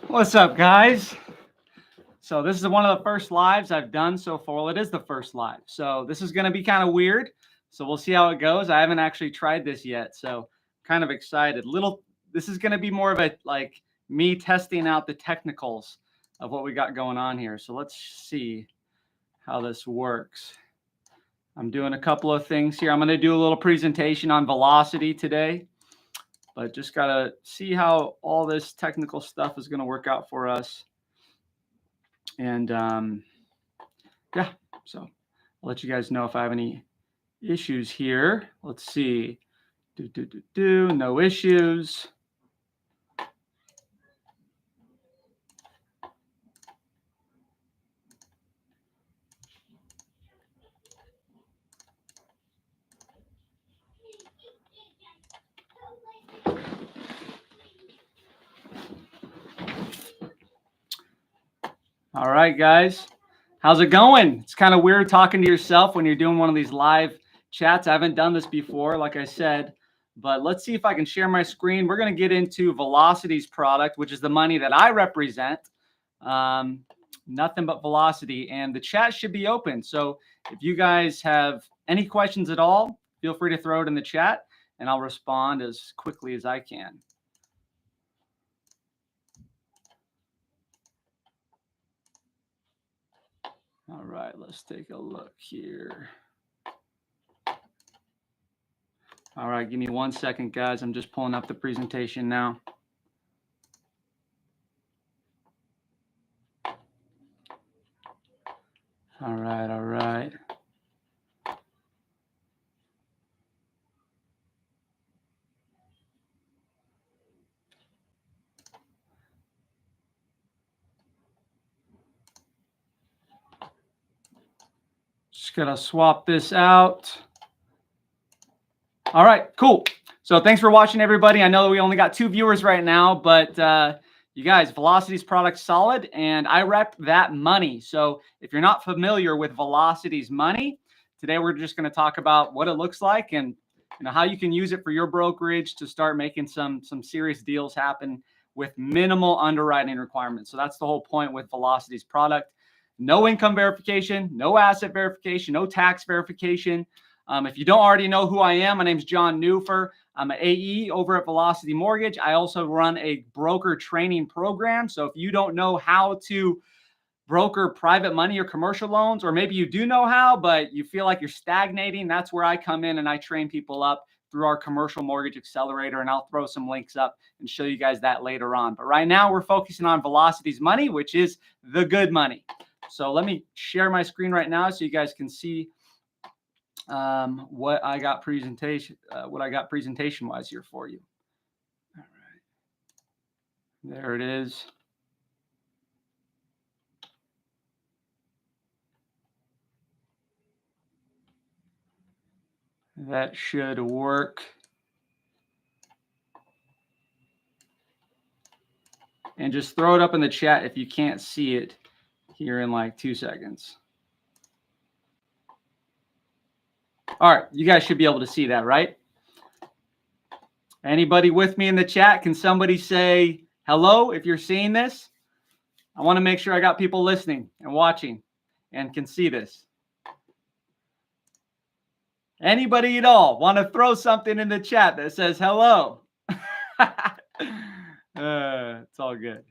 What's up, guys? So this is one of the first lives I've done so far. Well, it is the first live. So this is going to be kind of weird. So we'll see how it goes. I haven't actually tried this yet. So kind of excited. This is going to be more of a like me testing out the technicals of what we got going on here. So let's see how this works. I'm doing a couple of things here. I'm going to do a little presentation on velocity today, but just got to see how all this technical stuff is going to work out for us. And yeah, so I'll let you guys know if I have any issues here. Let's see. No issues. All right, guys. How's it going? It's kind of weird talking to yourself when you're doing one of these live chats. I haven't done this before, like I said, but let's see if I can share my screen. We're going to get into Velocity's product, which is the money that I represent. Nothing but Velocity, and the chat should be open. So if you guys have any questions at all, feel free to throw it in the chat, and I'll respond as quickly as I can. All right, let's take a look here. All right, give me 1 second, guys. I'm just pulling up the presentation now. All right, all right. Just gotta swap this out. All right, cool. So thanks for watching, everybody. I know that we only got 2 viewers right now, but you guys, Velocity's product's solid, and I rep that money. So if you're not familiar with Velocity's money, today we're just going to talk about what it looks like and how you can use it for your brokerage to start making some serious deals happen with minimal underwriting requirements. So that's the whole point with Velocity's product. No income verification, no asset verification, no tax verification. If you don't already know who I am, my name is John Neuffer. I'm an AE over at Velocity Mortgage. I also run a broker training program. So if you don't know how to broker private money or commercial loans, or maybe you do know how, but you feel like you're stagnating, that's where I come in and I train people up through our commercial mortgage accelerator. And I'll throw some links up and show you guys that later on. But right now we're focusing on Velocity's money, which is the good money. So let me share my screen right now so you guys can see what I got presentation wise here for you. All right, there it is. That should work. And just throw it up in the chat if you can't see it here in like 2 seconds. All right, you guys should be able to see that, right? Anybody with me in the chat? Can somebody say hello if you're seeing this? I want to make sure I got people listening and watching and can see this. Anybody at all want to throw something in the chat that says hello? It's all good.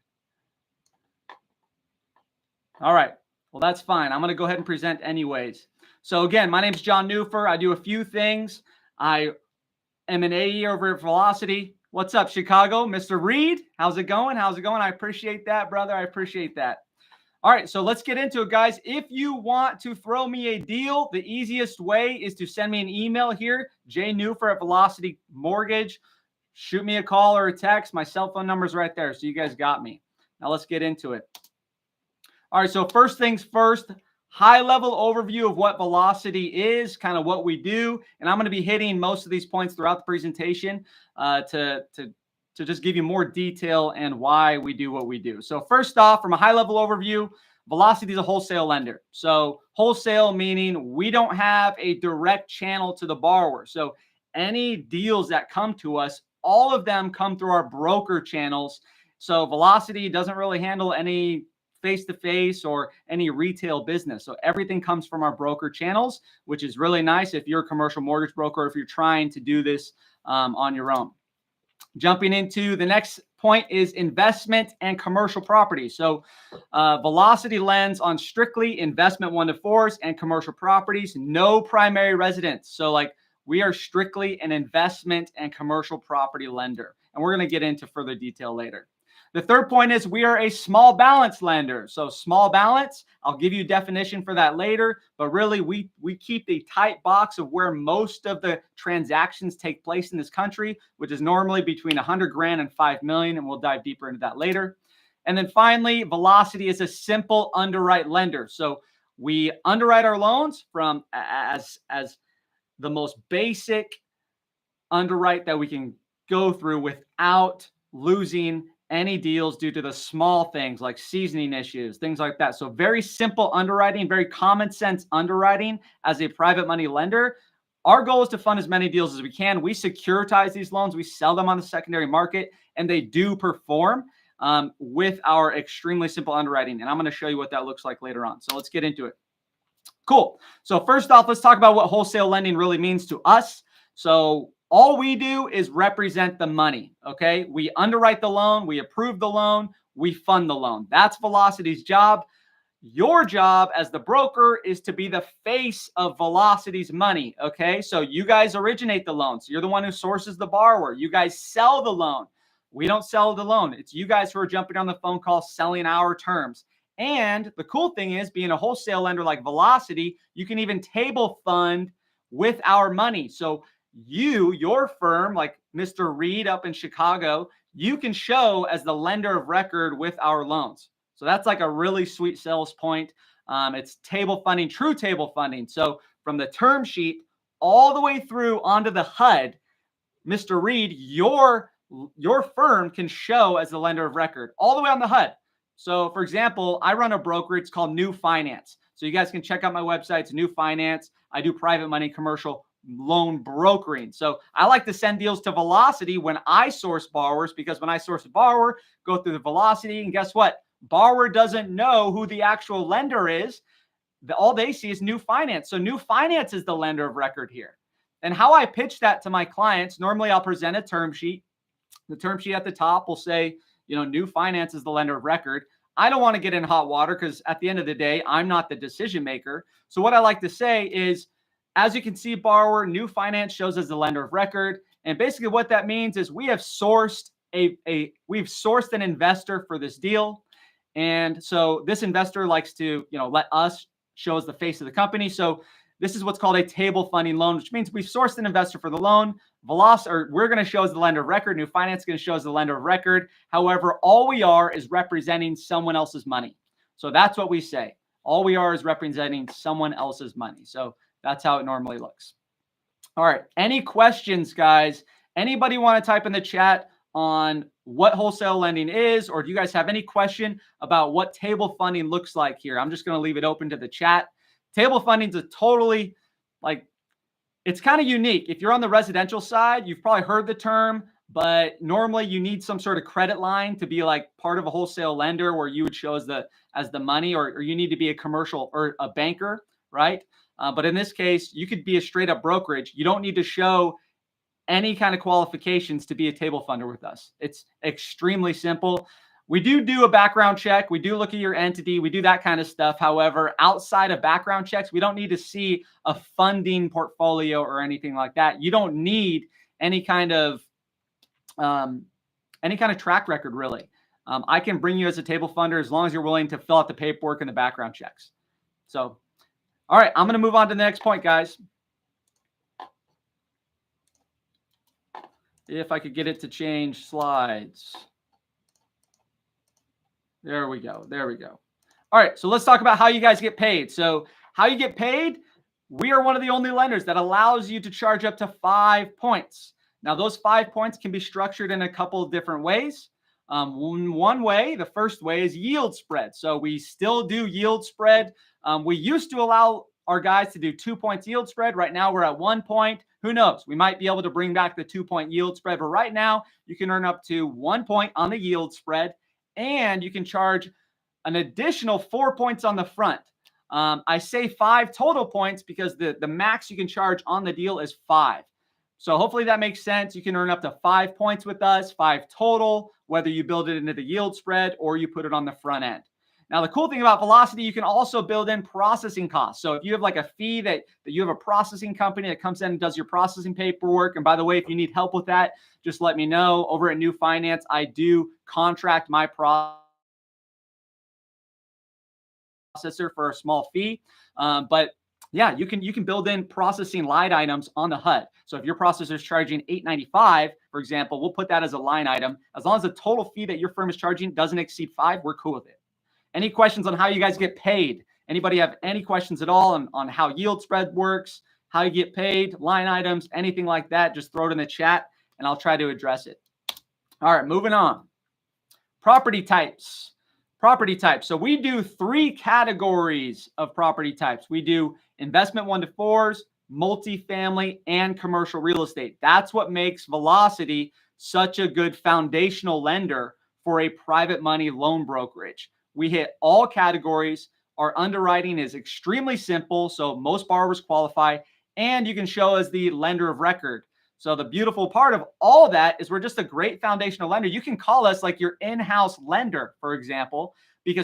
All right. Well, that's fine. I'm going to go ahead and present anyways. So again, my name is John Neuffer. I do a few things. I am an AE over at Velocity. What's up, Chicago? Mr. Reed, how's it going? How's it going? I appreciate that, brother. I appreciate that. All right, so let's get into it, guys. If you want to throw me a deal, the easiest way is to send me an email here, jneuffer at Velocity Mortgage. Shoot me a call or a text. My cell phone number is right there, so you guys got me. Now let's get into it. All right, so first things first, high-level overview of what Velocity is, kind of what we do, and I'm going to be hitting most of these points throughout the presentation to just give you more detail and why we do what we do. So first off, from a high-level overview, Velocity is a wholesale lender. So wholesale meaning we don't have a direct channel to the borrower. So any deals that come to us, all of them come through our broker channels. So Velocity doesn't really handle any face-to-face or any retail business. So everything comes from our broker channels, which is really nice if you're a commercial mortgage broker, if you're trying to do this on your own. Jumping into the next point is investment and commercial property. So Velocity lends on strictly investment 1 to 4s and commercial properties, no primary residence. So like we are strictly an investment and commercial property lender. And we're going to get into further detail later. The third point is we are a small balance lender. So small balance, I'll give you a definition for that later, but really we keep a tight box of where most of the transactions take place in this country, which is normally between 100 grand and 5 million, and we'll dive deeper into that later. And then finally, Velocity is a simple underwrite lender. So we underwrite our loans from as the most basic underwrite that we can go through without losing any deals due to the small things like seasoning issues, things like that. So very simple underwriting, very common sense underwriting as a private money lender. Our goal is to fund as many deals as we can. We securitize these loans. We sell them on the secondary market, and they do perform with our extremely simple underwriting. And I'm going to show you what that looks like later on. So let's get into it. Cool. So first off, let's talk about what wholesale lending really means to us. So all we do is represent the money, okay? We underwrite the loan, we approve the loan, we fund the loan. That's Velocity's job. Your job as the broker is to be the face of Velocity's money, okay? So you guys originate the loan. So you're the one who sources the borrower. You guys sell the loan. We don't sell the loan. It's you guys who are jumping on the phone call selling our terms. And the cool thing is, being a wholesale lender like Velocity, you can even table fund with our money. So your firm, like Mr. Reed up in Chicago, you can show as the lender of record with our loans. So that's like a really sweet sales point. It's table funding, true table funding. So from the term sheet all the way through onto the HUD, Mr. Reed, your firm can show as the lender of record all the way on the HUD. So for example, I run a brokerage. It's called New Finance. So you guys can check out my website. It's New Finance. I do private money, commercial loan brokering. So I like to send deals to Velocity when I source borrowers, because when I source a borrower, go through the Velocity, and guess what? Borrower doesn't know who the actual lender is. All they see is New Finance. So New Finance is the lender of record here. And how I pitch that to my clients, normally I'll present a term sheet. The term sheet at the top will say, New Finance is the lender of record. I don't want to get in hot water because at the end of the day, I'm not the decision maker. So what I like to say is, as you can see, borrower, New Finance shows as the lender of record. And basically what that means is we have sourced we've sourced an investor for this deal. And so this investor likes to, let us show as the face of the company. So this is what's called a table funding loan, which means we've sourced an investor for the loan. We're going to show as the lender of record. New Finance is going to show as the lender of record. However, all we are is representing someone else's money. So that's what we say. All we are is representing someone else's money. So that's how it normally looks. All right. Any questions, guys? Anybody want to type in the chat on what wholesale lending is, or do you guys have any question about what table funding looks like here? I'm just going to leave it open to the chat. Table funding is a totally, it's kind of unique. If you're on the residential side, you've probably heard the term, but normally you need some sort of credit line to be like part of a wholesale lender where you would show as the money, or you need to be a commercial or a banker, right? But in this case, you could be a straight up brokerage. You don't need to show any kind of qualifications to be a table funder with us. It's extremely simple. We do a background check. We do look at your entity. We do that kind of stuff. However, outside of background checks, we don't need to see a funding portfolio or anything like that. You don't need any kind of track record, really. I can bring you as a table funder as long as you're willing to fill out the paperwork and the background checks. So, all right, I'm going to move on to the next point, guys. If I could get it to change slides. There we go. There we go. All right, so let's talk about how you guys get paid. So how you get paid, we are one of the only lenders that allows you to charge up to 5 points. Now, those 5 points can be structured in a couple of different ways. One way, the first way, is yield spread. So we still do yield spread. We used to allow our guys to do 2 points yield spread. Right now we're at 1 point. Who knows? We might be able to bring back the 2 point yield spread, but right now you can earn up to 1 point on the yield spread, and you can charge an additional 4 points on the front. I say 5 total points because the max you can charge on the deal is 5. So hopefully that makes sense. You can earn up to 5 points with us, 5 total, whether you build it into the yield spread or you put it on the front end. Now, the cool thing about Velocity, you can also build in processing costs. So if you have like a fee that you have a processing company that comes in and does your processing paperwork, and by the way, if you need help with that, just let me know. Over at New Finance, I do contract my processor for a small fee. But yeah, you can build in processing line items on the HUD. So if your processor is charging $8.95, for example, we'll put that as a line item. As long as the total fee that your firm is charging doesn't exceed 5, we're cool with it. Any questions on how you guys get paid? Anybody have any questions at all on how yield spread works, how you get paid, line items, anything like that? Just throw it in the chat and I'll try to address it. All right, moving on. Property types. Property types. So we do 3 categories of property types. We do investment 1 to 4s, multifamily, and commercial real estate. That's what makes Velocity such a good foundational lender for a private money loan brokerage. We hit all categories. Our underwriting is extremely simple, so most borrowers qualify, and you can show as the lender of record. So the beautiful part of all that is we're just a great foundational lender. You can call us like your in-house lender, for example,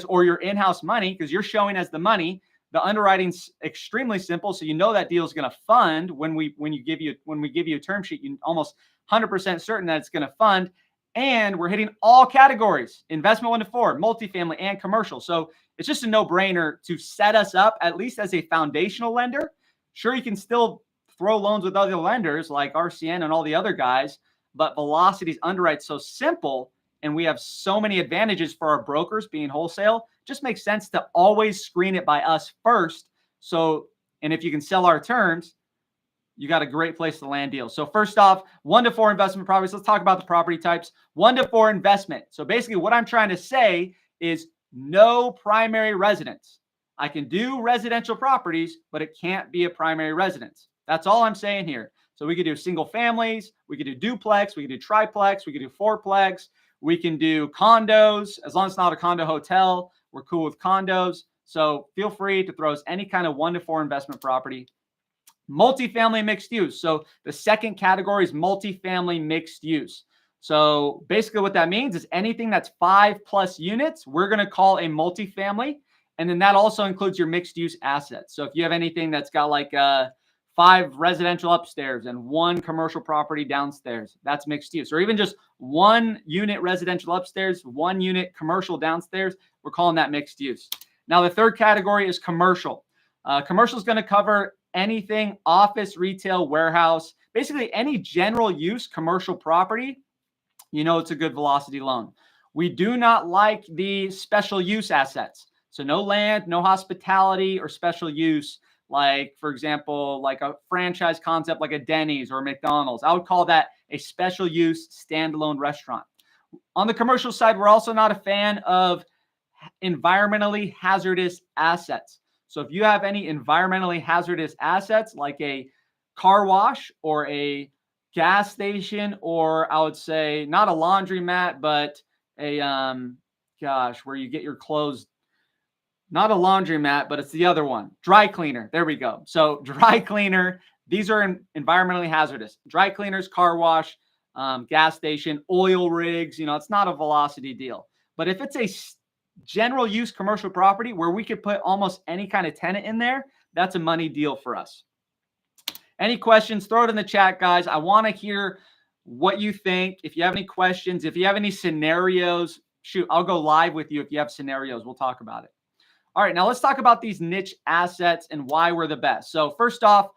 or your in-house money, because you're showing as the money. The underwriting's extremely simple, so you know that deal is going to fund when we give you a term sheet. You almost 100% certain that it's going to fund. And we're hitting all categories, investment 1 to 4, multifamily, and commercial. So it's just a no-brainer to set us up, at least as a foundational lender. Sure, you can still throw loans with other lenders like RCN and all the other guys, but Velocity's underwrite's so simple, and we have so many advantages for our brokers being wholesale. It just makes sense to always screen it by us first. And if you can sell our terms, you got a great place to land deals. So first off, 1 to 4 investment properties. Let's talk about the property types. 1 to 4 investment. So basically what I'm trying to say is no primary residence. I can do residential properties, but it can't be a primary residence. That's all I'm saying here. So we could do single families, we could do duplex, we could do triplex, we could do fourplex, we can do condos. As long as it's not a condo hotel, we're cool with condos. So feel free to throw us any kind of 1 to 4 investment property. Multifamily mixed use. So the second category is multifamily mixed use. So basically what that means is anything that's 5+ units, we're going to call a multifamily. And then that also includes your mixed use assets. So if you have anything that's got like 5 residential upstairs and 1 commercial property downstairs, that's mixed use. Or even just 1 unit residential upstairs, 1 unit commercial downstairs, we're calling that mixed use. Now the third category is commercial. Commercial is going to cover anything office, retail, warehouse, basically any general use commercial property. It's a good Velocity loan. We do not like the special use assets. So no land, no hospitality or special use, like, for example, like a franchise concept like a Denny's or a McDonald's. I would call that a special use standalone restaurant. On the commercial side, we're also not a fan of environmentally hazardous assets. So if you have any environmentally hazardous assets like a car wash or a gas station, or I would say not a laundromat, but a, where you get your clothes, not a laundromat, but it's the other one, dry cleaner. There we go. So dry cleaner, these are environmentally hazardous. Dry cleaners, car wash, gas station, oil rigs, it's not a Velocity deal. But if it's a general use commercial property where we could put almost any kind of tenant in there, that's a money deal for us. Any questions, throw it in the chat, guys. I want to hear what you think. If you have any questions, if you have any scenarios, shoot, I'll go live with you. If you have scenarios, we'll talk about it. All right, now let's talk about these niche assets and why we're the best. So first off,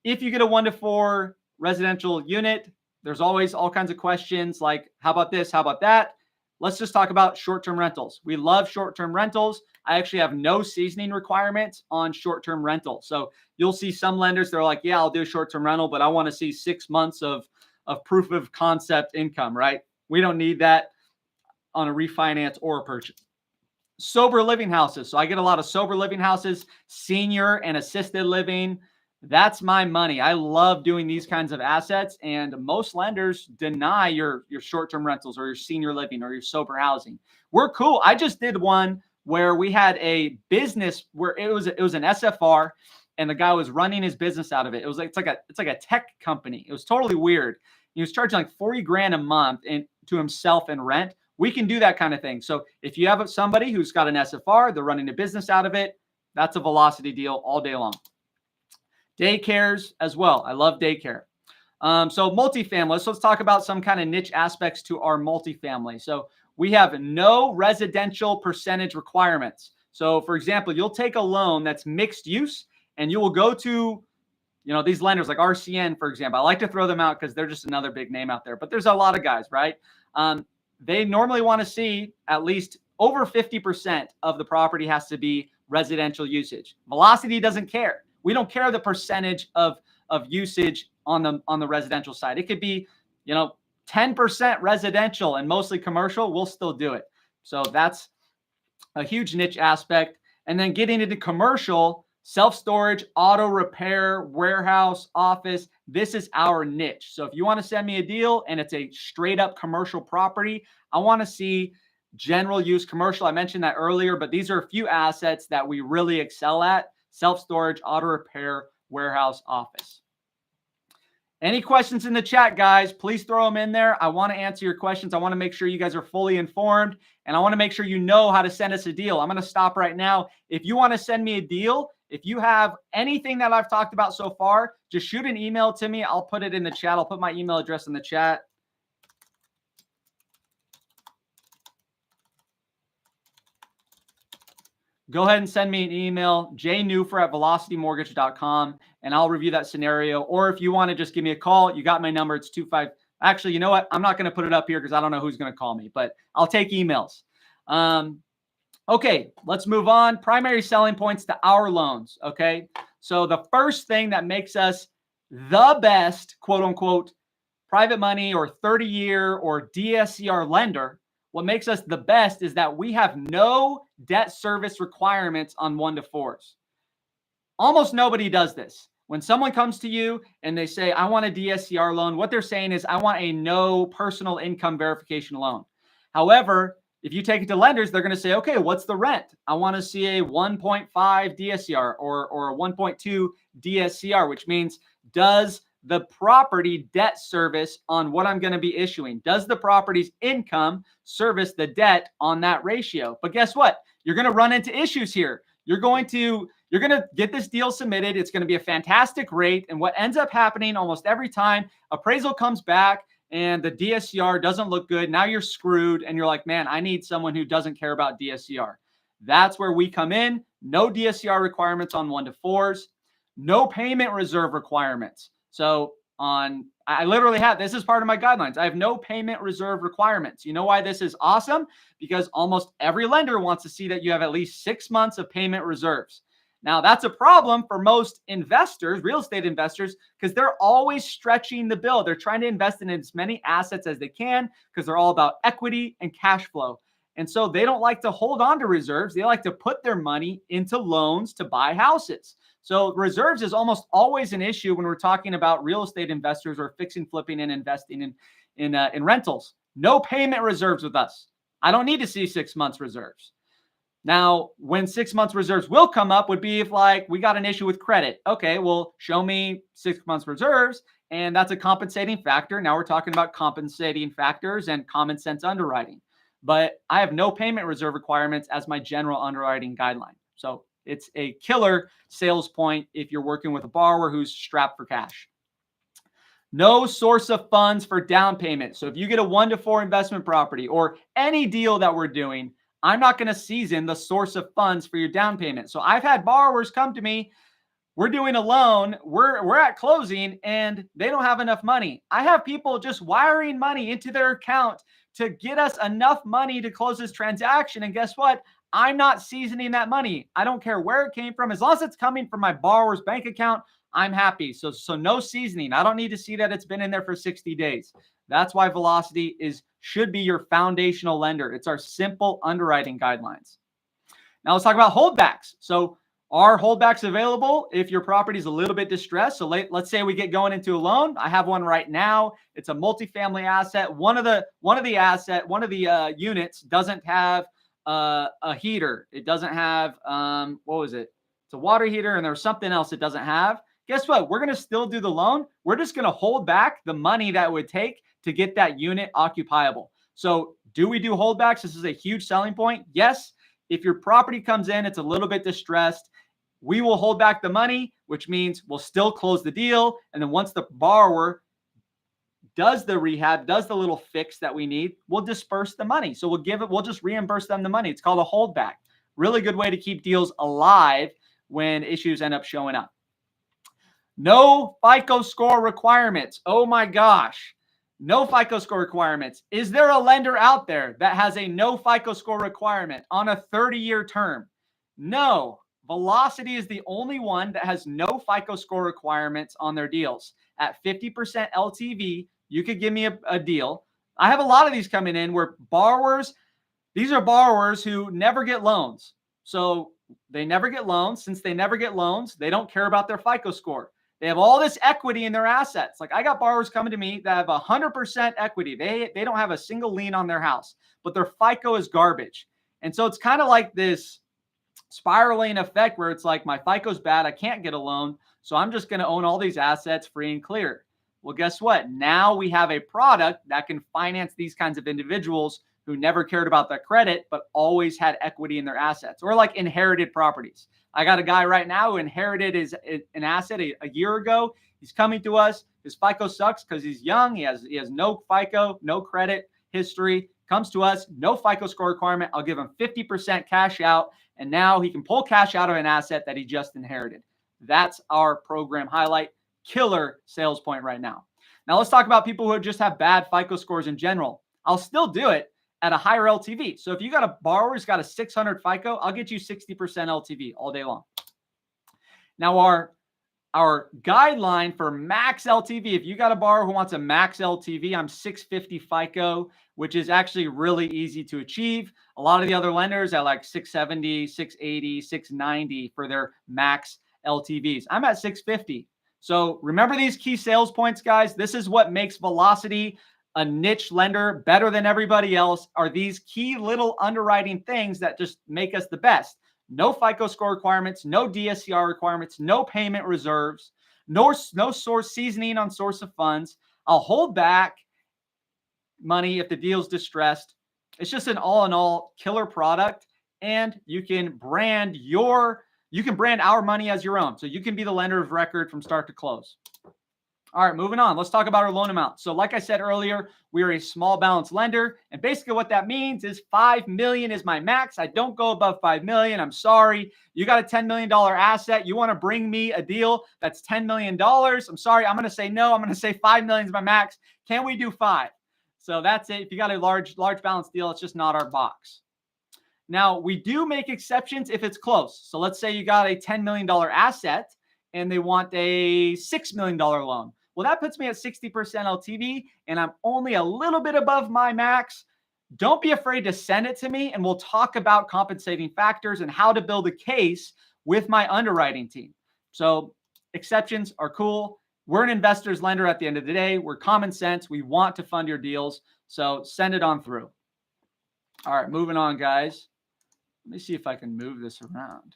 if you get a 1 to 4 residential unit, there's always all kinds of questions like, how about this? How about that? Let's just talk about short-term rentals. We love short-term rentals. I actually have no seasoning requirements on short-term rental. So you'll see some lenders, they're like, yeah, I'll do a short-term rental, but I want to see 6 months of proof of concept income, right? We don't need that on a refinance or a purchase. sober living houses. So I get a lot of sober living houses, senior and assisted living. That's my money. I love doing these kinds of assets, and most lenders deny your short-term rentals or your senior living or your sober housing. We're cool. I just did one where we had a business where it was an SFR, and the guy was running his business out of it. It was like it's like a tech company. It was totally weird. He was charging like 40 grand a month to himself in rent. We can do that kind of thing. So if you have somebody who's got an SFR, they're running a business out of it, that's a Velocity deal all day long. Daycares as well. I love daycare. So multifamily. So let's talk about some kind of niche aspects to our multifamily. So we have no residential percentage requirements. So for example, you'll take a loan that's mixed use and you will go to, these lenders like RCN, for example. I like to throw them out because they're just another big name out there, but there's a lot of guys, right? They normally want to see at least over 50% of the property has to be residential usage. Velocity doesn't care. We don't care the percentage of usage on the residential side. It could be, 10% residential and mostly commercial. We'll still do it. So that's a huge niche aspect. And then getting into commercial, self-storage, auto repair, warehouse, office, this is our niche. So if you want to send me a deal and it's a straight up commercial property, I want to see general use commercial. I mentioned that earlier, but these are a few assets that we really excel at: self-storage, auto repair, warehouse, office. Any questions in the chat, guys? Please throw them in there. I want to answer your questions. I want to make sure you guys are fully informed, and I want to make sure you know how to send us a deal. I'm going to stop right now. If you want to send me a deal, if you have anything that I've talked about so far, just shoot an email to me. I'll put it in the chat. I'll put my email address in the chat. Go ahead and send me an email, jnewfer@velocitymortgage.com, and I'll review that scenario. Or if you want to just give me a call, you got my number. It's 25. Actually, you know what? I'm not going to put it up here because I don't know who's going to call me, but I'll take emails. Okay, let's move on. Primary selling points to our loans. Okay, so the first thing that makes us the best, quote unquote, private money or 30-year or DSCR lender, what makes us the best is that we have no debt service requirements on 1-4s. Almost nobody does this. When someone comes to you and they say, I want a DSCR loan, what they're saying is, I want a no personal income verification loan. However, if you take it to lenders, they're going to say, okay, what's the rent? I want to see a 1.5 DSCR or a 1.2 DSCR, which means, does the property debt service on what I'm going to be issuing? Does the property's income service the debt on that ratio? But guess what? You're going to run into issues here. You're going to get this deal submitted. It's going to be a fantastic rate. And what ends up happening almost every time, appraisal comes back and the DSCR doesn't look good. Now you're screwed. And you're like, man, I need someone who doesn't care about DSCR. That's where we come in. No DSCR requirements on 1-4s. No payment reserve requirements. So I literally have, this is part of my guidelines. I have no payment reserve requirements. You know why this is awesome? Because almost every lender wants to see that you have at least 6 months of payment reserves. Now, that's a problem for most investors, real estate investors, because they're always stretching the bill. They're trying to invest in as many assets as they can because they're all about equity and cash flow. And so they don't like to hold on to reserves. They like to put their money into loans to buy houses. So reserves is almost always an issue when we're talking about real estate investors or fixing, flipping, and investing in rentals. No payment reserves with us. I don't need to see 6 months reserves. Now, when 6 months reserves will come up would be if like we got an issue with credit. Okay, well, show me 6 months reserves, and that's a compensating factor. Now we're talking about compensating factors and common sense underwriting. But I have no payment reserve requirements as my general underwriting guideline. So it's a killer sales point if you're working with a borrower who's strapped for cash. No source of funds for down payment. So if you get a 1-4 investment property or any deal that we're doing, I'm not going to season the source of funds for your down payment. So I've had borrowers come to me, we're doing a loan, we're at closing, and they don't have enough money. I have people just wiring money into their account to get us enough money to close this transaction. And guess what? I'm not seasoning that money. I don't care where it came from. As long as it's coming from my borrower's bank account, I'm happy. So no seasoning. I don't need to see that it's been in there for 60 days. That's why Velocity should be your foundational lender. It's our simple underwriting guidelines. Now let's talk about holdbacks. So are holdbacks available if your property is a little bit distressed? So let's say we get going into a loan. I have one right now. It's a multifamily asset. One of the units doesn't have a heater. It doesn't have what was it? It's a water heater, and there's something else it doesn't have. Guess what? We're going to still do the loan. We're just going to hold back the money that it would take to get that unit occupiable. So do we do holdbacks? This is a huge selling point. Yes. If your property comes in, it's a little bit distressed, we will hold back the money, which means we'll still close the deal. And then once the borrower does the rehab, does the little fix that we need, we'll disperse the money. So we'll just reimburse them the money. It's called a holdback. Really good way to keep deals alive when issues end up showing up. No FICO score requirements. Oh my gosh. No FICO score requirements. Is there a lender out there that has a no FICO score requirement on a 30-year term? No. Velocity is the only one that has no FICO score requirements on their deals. At 50% LTV, you could give me a deal. I have a lot of these coming in where these are borrowers who never get loans. So they never get loans. Since they never get loans, they don't care about their FICO score. They have all this equity in their assets. Like I got borrowers coming to me that have 100% equity. They don't have a single lien on their house, but their FICO is garbage. And so it's kind of like this spiraling effect where it's like my FICO's bad. I can't get a loan. So I'm just going to own all these assets free and clear. Well, guess what? Now we have a product that can finance these kinds of individuals who never cared about their credit, but always had equity in their assets, or like inherited properties. I got a guy right now who inherited an asset a year ago. He's coming to us. His FICO sucks because he's young. He has no FICO, no credit history. Comes to us, no FICO score requirement. I'll give him 50% cash out, and now he can pull cash out of an asset that he just inherited. That's our program highlight. Killer sales point right now. Now let's talk about people who just have bad FICO scores in general. I'll still do it at a higher LTV. So if you got a borrower who's got a 600 FICO, I'll get you 60% LTV all day long. Now our guideline for max LTV, if you got a borrower who wants a max LTV, I'm 650 FICO, which is actually really easy to achieve. A lot of the other lenders are like 670, 680, 690 for their max LTVs. I'm at 650. So remember these key sales points, guys. This is what makes Velocity a niche lender better than everybody else, are these key little underwriting things that just make us the best. No FICO score requirements, no DSCR requirements, no payment reserves, no source seasoning on source of funds. I'll hold back money if the deal's distressed. It's just an all-in-all killer product, and you can brand our money as your own. So you can be the lender of record from start to close. All right, moving on. Let's talk about our loan amount. So like I said earlier, we are a small balance lender. And basically what that means is $5 million is my max. I don't go above $5 million. I'm sorry. You got a $10 million asset. You want to bring me a deal that's $10 million. I'm sorry. I'm going to say no. I'm going to say $5 million is my max. Can we do 5? So that's it. If you got a large balance deal, it's just not our box. Now, we do make exceptions if it's close. So let's say you got a $10 million asset and they want a $6 million loan. Well, that puts me at 60% LTV, and I'm only a little bit above my max. Don't be afraid to send it to me, and we'll talk about compensating factors and how to build a case with my underwriting team. So exceptions are cool. We're an investor's lender at the end of the day. We're common sense. We want to fund your deals. So send it on through. All right, moving on, guys. Let me see if I can move this around.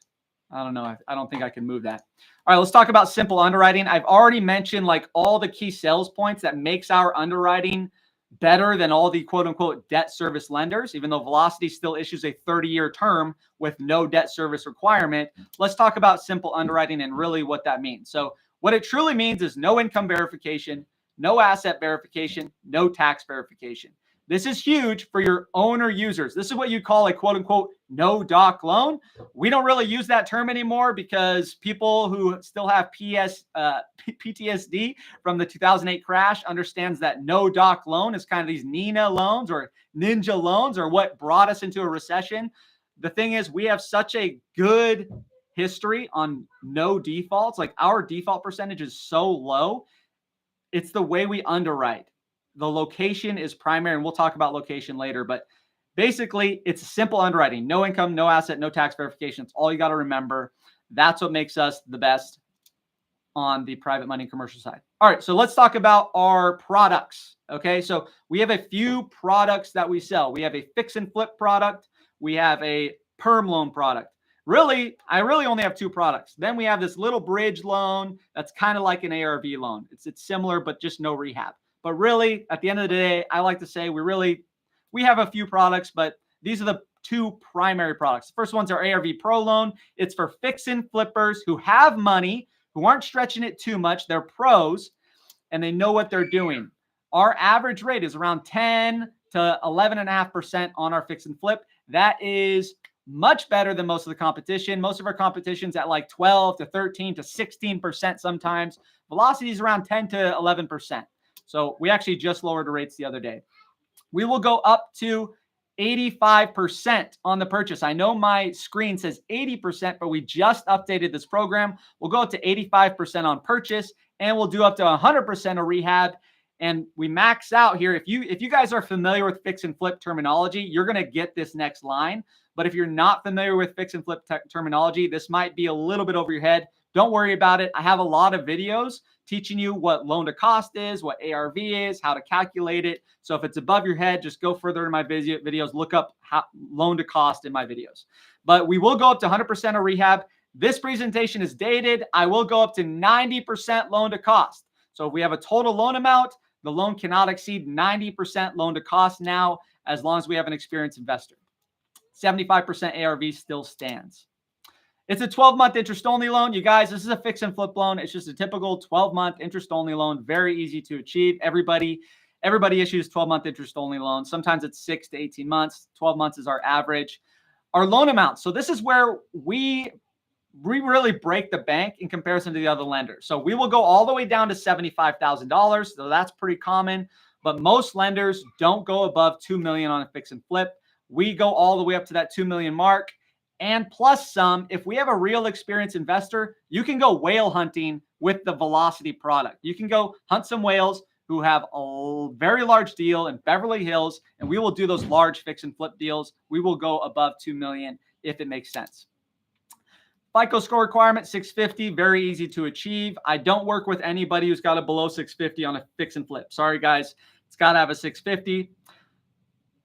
I don't know. I don't think I can move that. All right, let's talk about simple underwriting. I've already mentioned like all the key sales points that makes our underwriting better than all the quote unquote debt service lenders, even though Velocity still issues a 30-year term with no debt service requirement. Let's talk about simple underwriting and really what that means. So what it truly means is no income verification, no asset verification, no tax verification. This is huge for your owner users. This is what you call a quote unquote no doc loan. We don't really use that term anymore because people who still have PTSD from the 2008 crash understands that no doc loan is kind of these Nina loans or ninja loans or what brought us into a recession. The thing is, we have such a good history on no defaults. Like our default percentage is so low. It's the way we underwrite. The location is primary, and we'll talk about location later, but Basically, it's a simple underwriting. No income, no asset, no tax verification. It's all you got to remember. That's what makes us the best on the private money commercial side. All right, so let's talk about our products. Okay, so we have a few products that we sell. We have a fix and flip product. We have a perm loan product. Really, I really only have two products. Then we have this little bridge loan that's kind of like an ARV loan. It's similar, but just no rehab. But really, at the end of the day, I like to say we have a few products, but these are the two primary products. The first one's our ARV Pro loan. It's for fix and flippers who have money, who aren't stretching it too much. They're pros and they know what they're doing. Our average rate is around 10 to 11.5% on our fix and flip. That is much better than most of the competition. Most of our competition's at like 12 to 13 to 16% sometimes. Velocity is around 10 to 11%. So we actually just lowered the rates the other day. We will go up to 85% on the purchase. I know my screen says 80%, but we just updated this program. We'll go up to 85% on purchase, and we'll do up to 100% of rehab. And we max out here. If you guys are familiar with fix and flip terminology, you're going to get this next line. But if you're not familiar with fix and flip terminology, this might be a little bit over your head. Don't worry about it. I have a lot of videos teaching you what loan to cost is, what ARV is, how to calculate it. So if it's above your head, just go further in my videos, look up loan to cost in my videos. But we will go up to 100% of rehab. This presentation is dated. I will go up to 90% loan to cost. So if we have a total loan amount, the loan cannot exceed 90% loan to cost now, as long as we have an experienced investor. 75% ARV still stands. It's a 12-month interest-only loan. You guys, this is a fix and flip loan. It's just a typical 12-month interest-only loan. Very easy to achieve. Everybody issues 12-month interest-only loans. Sometimes it's 6 to 18 months. 12 months is our average. Our loan amount. So this is where we really break the bank in comparison to the other lenders. So we will go all the way down to $75,000. So that's pretty common. But most lenders don't go above $2 million on a fix and flip. We go all the way up to that $2 million mark. And plus some. If we have a real experienced investor, you can go whale hunting with the Velocity product. You can go hunt some whales who have a very large deal in Beverly Hills, and we will do those large fix and flip deals. We will go above $2 million if it makes sense. FICO score requirement, 650, very easy to achieve. I don't work with anybody who's got a below 650 on a fix and flip. Sorry, guys. It's got to have a 650.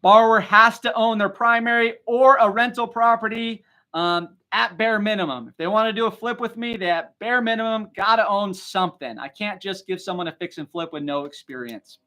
Borrower has to own their primary or a rental property at bare minimum. If they want to do a flip with me, they at bare minimum got to own something. I can't just give someone a fix and flip with no experience.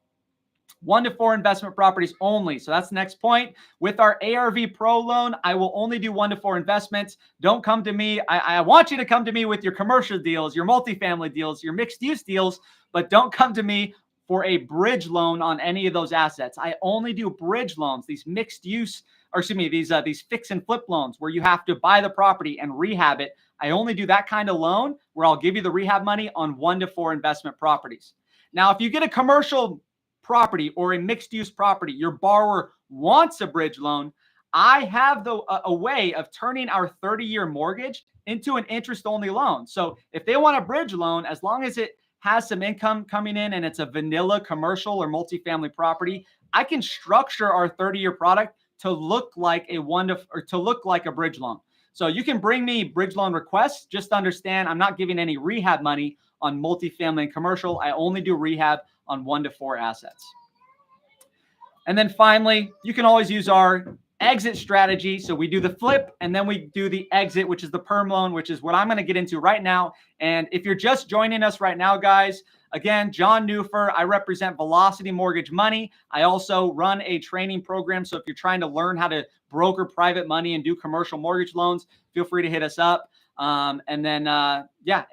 1 to 4 investment properties only. So that's the next point. With our ARV Pro loan, I will only do 1 to 4 investments. Don't come to me. I want you to come to me with your commercial deals, your multifamily deals, your mixed use deals, but don't come to me for a bridge loan on any of those assets. I only do bridge loans, these mixed use, or excuse me, these fix and flip loans where you have to buy the property and rehab it. I only do that kind of loan where I'll give you the rehab money on 1 to 4 investment properties. Now, if you get a commercial property or a mixed use property, your borrower wants a bridge loan, I have a way of turning our 30-year mortgage into an interest-only loan. So if they want a bridge loan, as long as it has some income coming in and it's a vanilla commercial or multifamily property, I can structure our 30-year product to look like a bridge loan. So you can bring me bridge loan requests. Just understand, I'm not giving any rehab money on multifamily and commercial. I only do rehab on 1 to 4 assets. And then finally, you can always use our exit strategy. So we do the flip and then we do the exit, which is the perm loan, which is what I'm going to get into right now. And if you're just joining us right now, guys, again, John Neuffer, I represent Velocity Mortgage Money. I also run a training program. So if you're trying to learn how to broker private money and do commercial mortgage loans, feel free to hit us up. And then,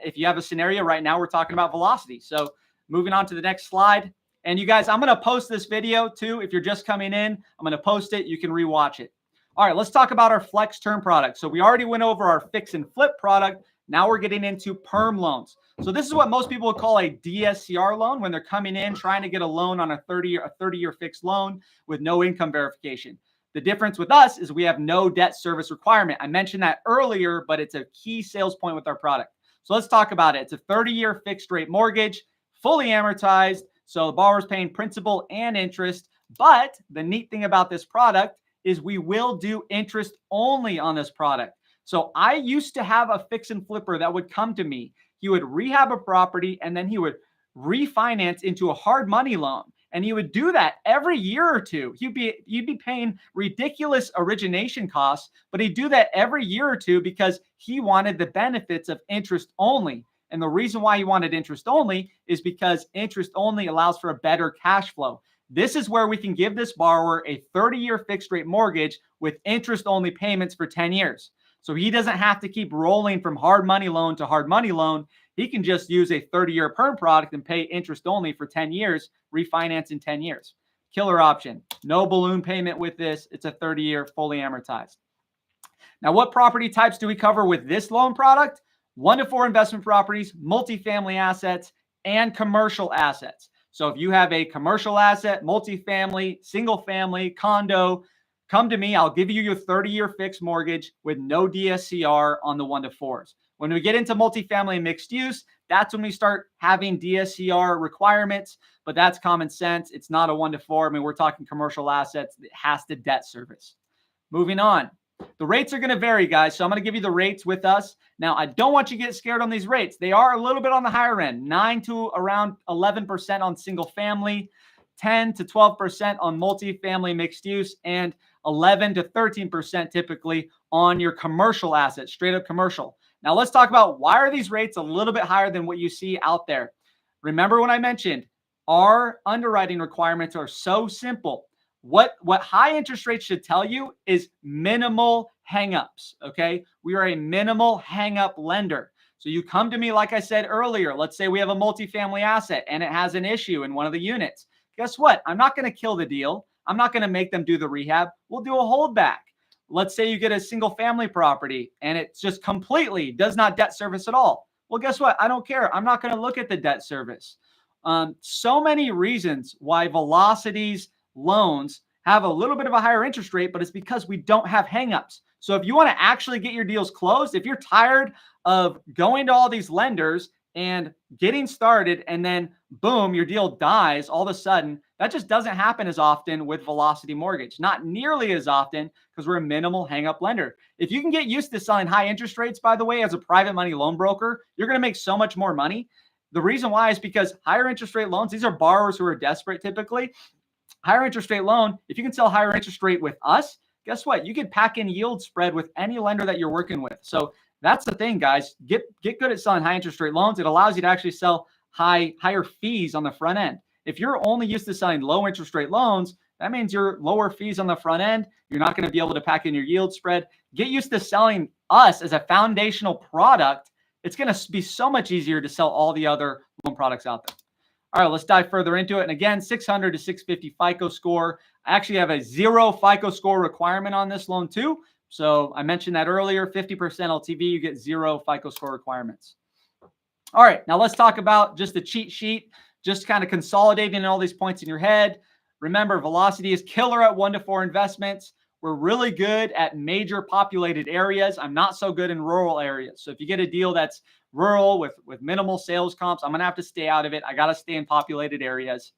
if you have a scenario right now, we're talking about Velocity. So moving on to the next slide. And you guys, I'm going to post this video too. If you're just coming in, I'm going to post it. You can rewatch it. All right, let's talk about our flex term product. So we already went over our fix and flip product. Now we're getting into perm loans. So this is what most people would call a DSCR loan when they're coming in trying to get a loan on a 30-year fixed loan with no income verification. The difference with us is we have no debt service requirement. I mentioned that earlier, but it's a key sales point with our product. So let's talk about it. It's a 30-year fixed rate mortgage, fully amortized. So the borrower's paying principal and interest. But the neat thing about this product is we will do interest only on this product. So I used to have a fix and flipper that would come to me. He would rehab a property and then he would refinance into a hard money loan. And he would do that every year or two. You'd be paying ridiculous origination costs, but he'd do that every year or two because he wanted the benefits of interest only. And the reason why he wanted interest only is because interest only allows for a better cash flow. This is where we can give this borrower a 30-year fixed rate mortgage with interest only payments for 10 years. So he doesn't have to keep rolling from hard money loan to hard money loan. He can just use a 30-year perm product and pay interest only for 10 years, refinance in 10 years. Killer option. No balloon payment with this. It's a 30-year fully amortized. Now, what property types do we cover with this loan product? 1 to 4 investment properties, multifamily assets, and commercial assets. So if you have a commercial asset, multifamily, single family, condo, come to me. I'll give you your 30-year fixed mortgage with no DSCR on the 1 to 4s. When we get into multifamily and mixed use, that's when we start having DSCR requirements, but that's common sense. It's not a 1 to 4. I mean, we're talking commercial assets that has to debt service. Moving on. The rates are going to vary, guys. So I'm going to give you the rates with us. Now, I don't want you to get scared on these rates. They are a little bit on the higher end, 9 to around 11% on single family, 10 to 12% on multifamily mixed use, and 11 to 13% typically on your commercial assets, straight up commercial. Now, let's talk about why are these rates a little bit higher than what you see out there. Remember when I mentioned our underwriting requirements are so simple. What high interest rates should tell you is minimal hangups, okay? We are a minimal hangup lender. So you come to me, like I said earlier, let's say we have a multifamily asset and it has an issue in one of the units. Guess what? I'm not going to kill the deal. I'm not going to make them do the rehab. We'll do a holdback. Let's say you get a single family property and it just completely does not debt service at all. Well, guess what? I don't care. I'm not going to look at the debt service. So many reasons why Velocity's loans have a little bit of a higher interest rate, but it's because we don't have hangups. So if you want to actually get your deals closed, if you're tired of going to all these lenders and getting started and then boom, your deal dies all of a sudden, that just doesn't happen as often with Velocity Mortgage. Not nearly as often because we're a minimal hang-up lender. If you can get used to selling high interest rates, by the way, as a private money loan broker, you're going to make so much more money. The reason why is because higher interest rate loans, these are borrowers who are desperate typically. Higher interest rate loan, if you can sell higher interest rate with us, guess what? You can pack in yield spread with any lender that you're working with. So that's the thing, guys. Get good at selling high interest rate loans. It allows you to actually sell higher fees on the front end. If you're only used to selling low interest rate loans, that means you're lower fees on the front end. You're not going to be able to pack in your yield spread. Get used to selling us as a foundational product. It's going to be so much easier to sell all the other loan products out there. All right, let's dive further into it. And again, 600 to 650 FICO score. I actually have a 0 FICO score requirement on this loan too. So I mentioned that earlier, 50% LTV, you get 0 FICO score requirements. All right, now let's talk about just the cheat sheet, just kind of consolidating all these points in your head. Remember, Velocity is killer at 1 to 4 investments. We're really good at major populated areas. I'm not so good in rural areas. So if you get a deal that's rural with minimal sales comps, I'm going to have to stay out of it. I got to stay in populated areas.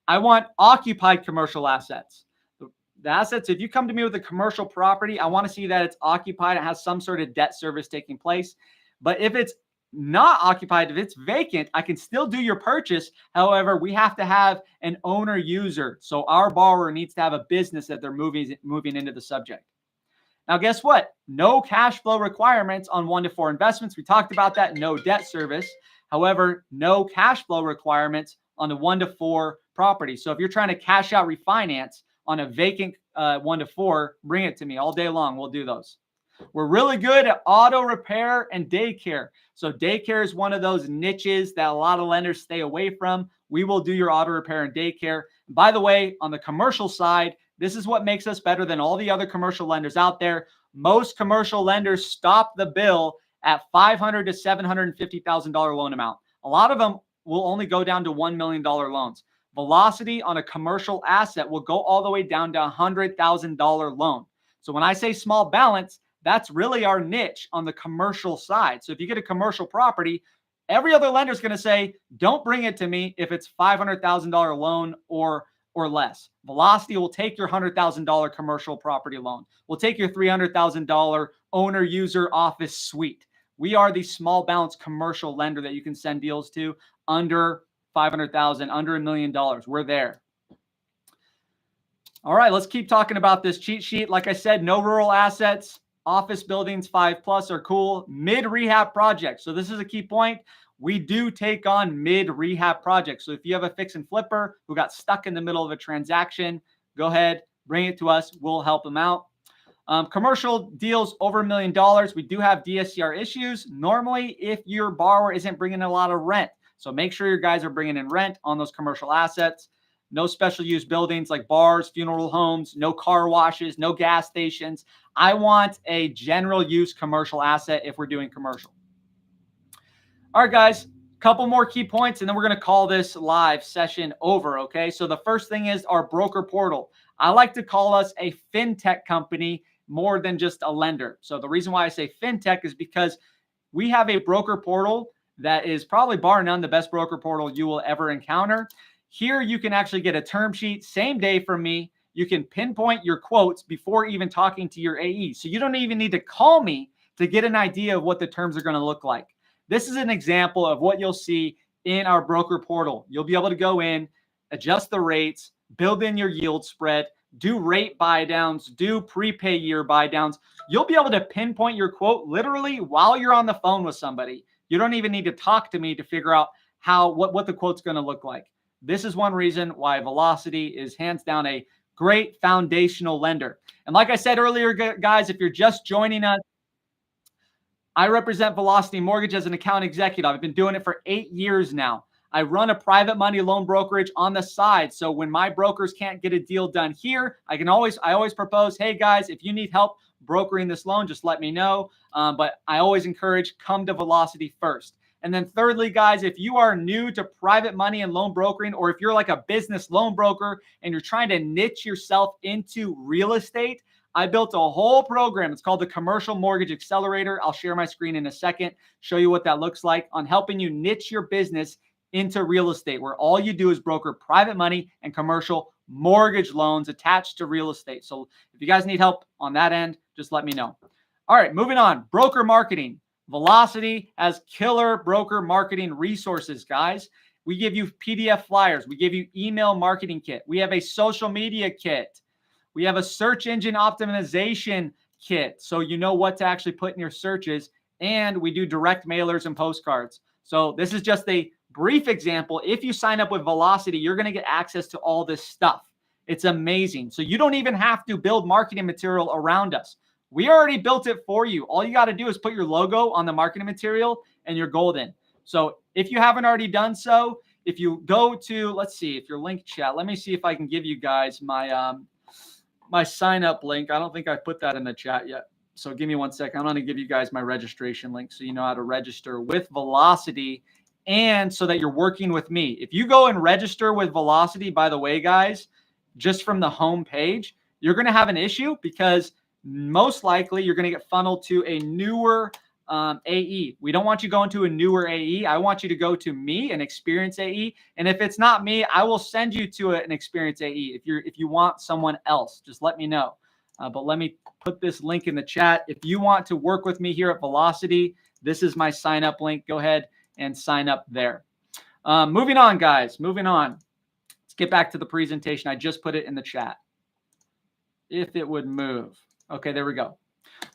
I want occupied commercial assets. The assets, if you come to me with a commercial property, I want to see that it's occupied. It has some sort of debt service taking place. But if it's not occupied, if it's vacant, I can still do your purchase. However, we have to have an owner user. So our borrower needs to have a business that they're moving into the subject. Now, guess what? No cash flow requirements on 1 to 4 investments. We talked about that. No debt service. However, no cash flow requirements on the 1 to 4 property. So if you're trying to cash out refinance on a vacant 1 to 4, bring it to me all day long. We'll do those. We're really good at auto repair and daycare. So daycare is one of those niches that a lot of lenders stay away from. We will do your auto repair and daycare. By the way, on the commercial side, this is what makes us better than all the other commercial lenders out there. Most commercial lenders stop the bill at $500,000 to $750,000 loan amount. A lot of them will only go down to $1 million loans. Velocity on a commercial asset will go all the way down to a $100,000 loan. So when I say small balance, that's really our niche on the commercial side. So if you get a commercial property, every other lender is going to say, don't bring it to me if it's $500,000 loan or or less. Velocity will take your $100,000 commercial property loan. We'll take your $300,000 owner user office suite. We are the small balance commercial lender that you can send deals to under 500,000, under $1 million. We're there. All right, let's keep talking about this cheat sheet. Like I said, no rural assets, office buildings 5+ are cool. Mid-rehab projects. So this is a key point. We do take on mid-rehab projects. So if you have a fix and flipper who got stuck in the middle of a transaction, go ahead, bring it to us. We'll help them out. Commercial deals over $1 million. We do have DSCR issues normally if your borrower isn't bringing a lot of rent. So make sure your guys are bringing in rent on those commercial assets. No special use buildings like bars, funeral homes, no car washes, no gas stations. I want a general use commercial asset if we're doing commercial. All right, guys, couple more key points, and then we're going to call this live session over, okay? So the first thing is our broker portal. I like to call us a fintech company more than just a lender. So the reason why I say fintech is because we have a broker portal that is probably bar none the best broker portal you will ever encounter. Here you can actually get a term sheet same day from me. You can pinpoint your quotes before even talking to your AE. So you don't even need to call me to get an idea of what the terms are going to look like. This is an example of what you'll see in our broker portal. You'll be able to go in, adjust the rates, build in your yield spread, do rate buy downs, do prepay year buy downs. You'll be able to pinpoint your quote literally while you're on the phone with somebody. You don't even need to talk to me to figure out what the quote's going to look like. This is one reason why Velocity is hands down a great foundational lender. And like I said earlier, guys, if you're just joining us, I represent Velocity Mortgage as an account executive. I've been doing it for 8 years now. I run a private money loan brokerage on the side. So when my brokers can't get a deal done here, I always propose, hey guys, if you need help brokering this loan, just let me know. But I always encourage, come to Velocity first. And then thirdly, guys, if you are new to private money and loan brokering, or if you're like a business loan broker and you're trying to niche yourself into real estate, I built a whole program. It's called the Commercial Mortgage Accelerator. I'll share my screen in a second, show you what that looks like on helping you niche your business into real estate, where all you do is broker private money and commercial mortgage loans attached to real estate. So if you guys need help on that end, just let me know. All right, moving on. Broker marketing. Velocity has killer broker marketing resources, guys. We give you PDF flyers. We give you email marketing kit. We have a social media kit. We have a search engine optimization kit, so you know what to actually put in your searches. And we do direct mailers and postcards. So this is just a brief example. If you sign up with Velocity, you're going to get access to all this stuff. It's amazing. So you don't even have to build marketing material around us. We already built it for you. All you got to do is put your logo on the marketing material and you're golden. So if you haven't already done so, if you go to, let's see, if your link chat, let me see if I can give you guys my my sign up link. I don't think I put that in the chat yet. So give me 1 second. I'm going to give you guys my registration link so you know how to register with Velocity and so that you're working with me. If you go and register with Velocity, by the way, guys, just from the home page, you're going to have an issue because most likely you're going to get funneled to a newer AE. We don't want you going to a newer AE. I want you to go to me, an experienced AE. And if it's not me, I will send you to an experienced AE. If you want someone else, just let me know. But let me put this link in the chat. If you want to work with me here at Velocity, this is my sign up link. Go ahead and sign up there. Moving on, guys. Moving on. Let's get back to the presentation. I just put it in the chat. If it would move. Okay, there we go.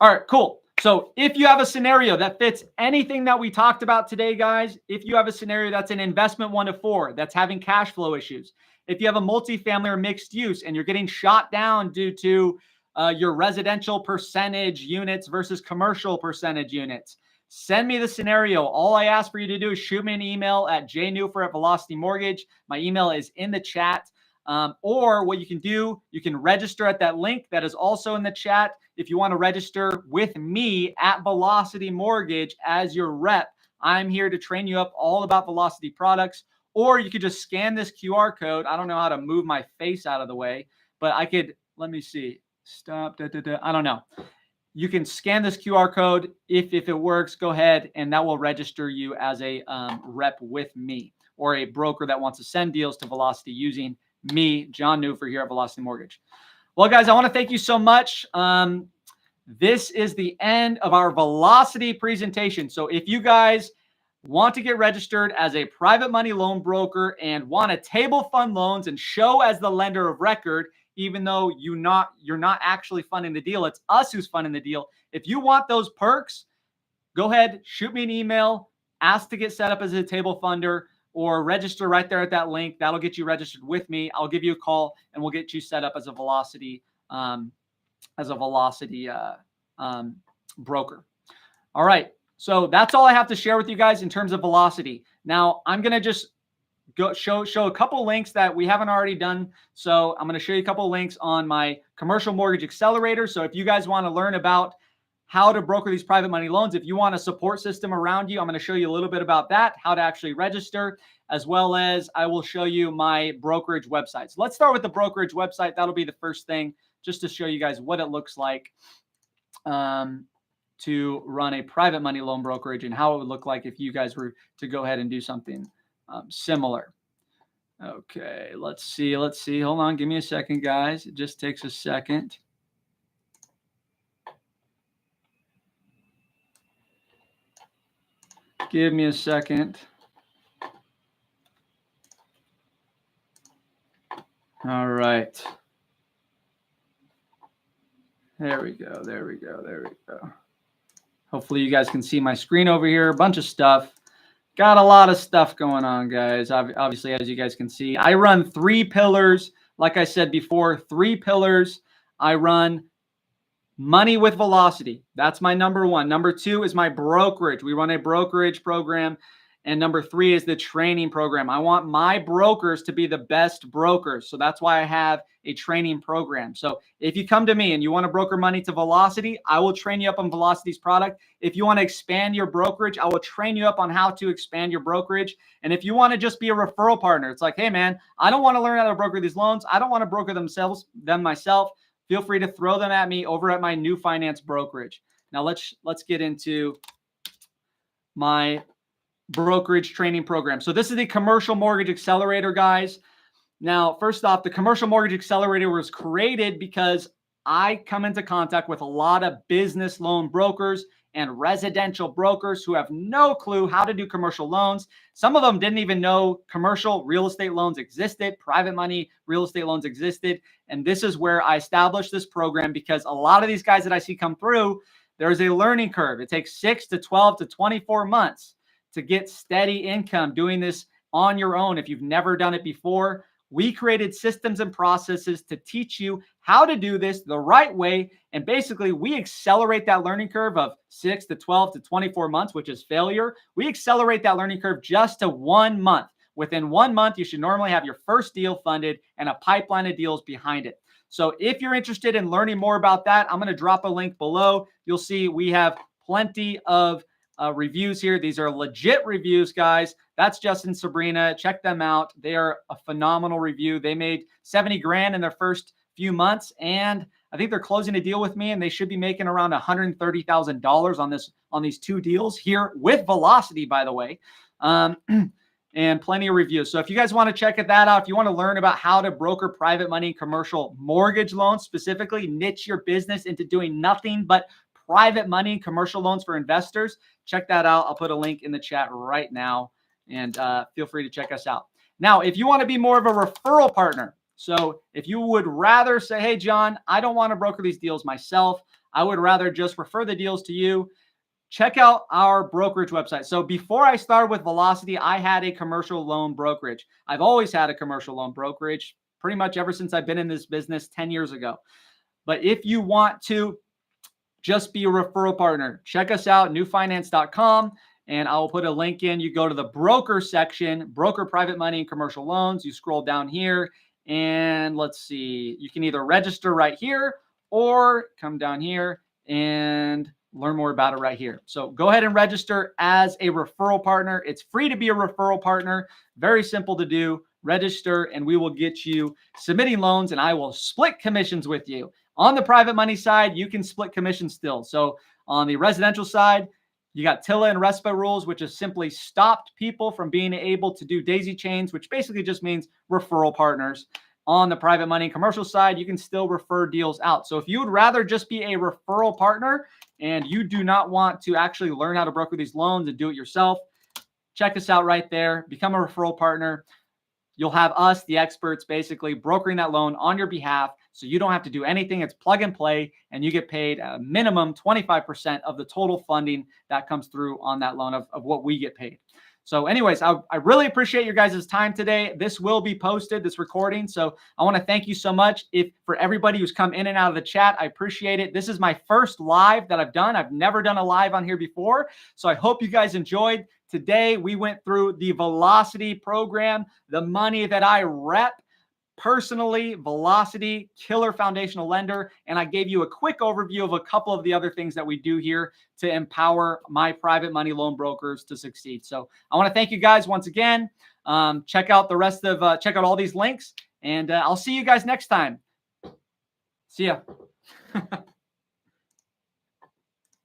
All right, cool. So if you have a scenario that fits anything that we talked about today, guys, if you have a scenario that's an investment 1 to 4, that's having cash flow issues, if you have a multifamily or mixed use and you're getting shot down due to your residential percentage units versus commercial percentage units, send me the scenario. All I ask for you to do is shoot me an email at jnewfer@Velocity Mortgage. My email is in the chat. Or what you can do, you can register at that link that is also in the chat. If you want to register with me at Velocity Mortgage as your rep, I'm here to train you up all about Velocity products. Or you could just scan this QR code. I don't know how to move my face out of the way, but I could, let me see. Stop. I don't know. You can scan this QR code. If it works, go ahead and that will register you as a rep with me or a broker that wants to send deals to Velocity using me, John Newfer here at Velocity Mortgage. Well, guys, I want to thank you so much. This is the end of our Velocity presentation. So if you guys want to get registered as a private money loan broker and want to table fund loans and show as the lender of record, even though you're not actually funding the deal, it's us who's funding the deal. If you want those perks, go ahead, shoot me an email, ask to get set up as a table funder, or register right there at that link. That'll get you registered with me. I'll give you a call and we'll get you set up as a Velocity broker. All right. So that's all I have to share with you guys in terms of Velocity. Now I'm going to just go show a couple links that we haven't already done. So I'm going to show you a couple links on my Commercial Mortgage Accelerator. So if you guys want to learn about how to broker these private money loans, if you want a support system around you, I'm going to show you a little bit about that, how to actually register, as well as I will show you my brokerage website. So let's start with the brokerage website. That'll be the first thing, just to show you guys what it looks like to run a private money loan brokerage and how it would look like if you guys were to go ahead and do something similar. Okay, let's see. Hold on, give me a second, guys. It just takes a second. Give me a second. All right. There we go. Hopefully you guys can see my screen over here. A bunch of stuff. Got a lot of stuff going on, guys. Obviously, as you guys can see, I run 3 pillars. Like I said before, 3 pillars. I run money with Velocity. That's my number 1. Number 2 is my brokerage. We run a brokerage program. And number 3 is the training program. I want my brokers to be the best brokers. So that's why I have a training program. So if you come to me and you want to broker money to Velocity, I will train you up on Velocity's product. If you want to expand your brokerage, I will train you up on how to expand your brokerage. And if you want to just be a referral partner, it's like, hey man, I don't want to learn how to broker these loans. I don't want to broker them myself. Feel free to throw them at me over at my New Finance brokerage. Now let's get into my brokerage training program. So this is the Commercial Mortgage Accelerator, guys. Now, first off, the Commercial Mortgage Accelerator was created because I come into contact with a lot of business loan brokers and residential brokers who have no clue how to do commercial loans. Some of them didn't even know commercial real estate loans existed, private money real estate loans existed. And this is where I established this program, because a lot of these guys that I see come through, there's a learning curve. It takes 6 to 12 to 24 months to get steady income doing this on your own if you've never done it before. We created systems and processes to teach you how to do this the right way. And basically, we accelerate that learning curve of 6 to 12 to 24 months, which is failure. We accelerate that learning curve just to 1 month. Within 1 month, you should normally have your first deal funded and a pipeline of deals behind it. So if you're interested in learning more about that, I'm going to drop a link below. You'll see we have plenty of reviews here. These are legit reviews, guys. That's Justin Sabrina. Check them out. They are a phenomenal review. They made 70 grand in their first few months, and I think they're closing a deal with me, and they should be making around $130,000 on these 2 deals here with Velocity, by the way. And plenty of reviews. So if you guys want to check that out, if you want to learn about how to broker private money commercial mortgage loans, specifically niche your business into doing nothing but private money commercial loans for investors, check that out. I'll put a link in the chat right now, and feel free to check us out. Now, if you want to be more of a referral partner, so if you would rather say, hey, John, I don't want to broker these deals myself, I would rather just refer the deals to you, check out our brokerage website. So before I started with Velocity, I had a commercial loan brokerage. I've always had a commercial loan brokerage pretty much ever since I've been in this business 10 years ago. But if you want to just be a referral partner, check us out, newfinance.com, and I will put a link in. You go to the broker section, broker private money and commercial loans. You scroll down here, and let's see, you can either register right here or come down here and learn more about it right here. So go ahead and register as a referral partner. It's free to be a referral partner. Very simple to do. Register, and we will get you submitting loans, and I will split commissions with you. On the private money side, you can split commission still. So on the residential side, you got TILA and RESPA rules, which has simply stopped people from being able to do daisy chains, which basically just means referral partners. on the private money and commercial side, you can still refer deals out. So if you would rather just be a referral partner and you do not want to actually learn how to broker these loans and do it yourself, check us out right there. Become a referral partner. You'll have us, the experts, basically brokering that loan on your behalf. So you don't have to do anything. It's plug and play, and you get paid a minimum 25% of the total funding that comes through on that loan of what we get paid. So anyways, I really appreciate your guys' time today. This will be posted, this recording. So I want to thank you so much. For everybody who's come in and out of the chat, I appreciate it. This is my first live that I've done. I've never done a live on here before. So I hope you guys enjoyed. Today, we went through the Velocity program, the money that I rep personally, Velocity, killer foundational lender. And I gave you a quick overview of a couple of the other things that we do here to empower my private money loan brokers to succeed. So I want to thank you guys once again. Check out the rest of, check out all these links, and I'll see you guys next time. See ya.